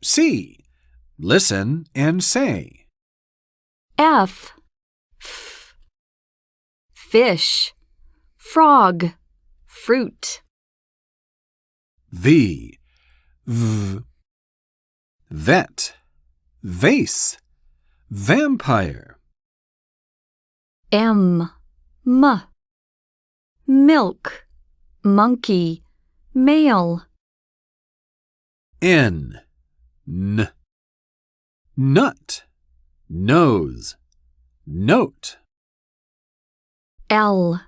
C. Listen and say. F. Fish, frog, fruit. V. Vet, vase, vampire. M. Milk, monkey, male. N. Nut, nose, note. L.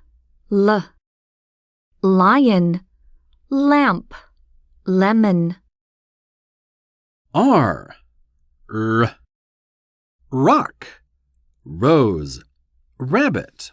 Lion, lamp, lemon. R. Rock, rose, rabbit.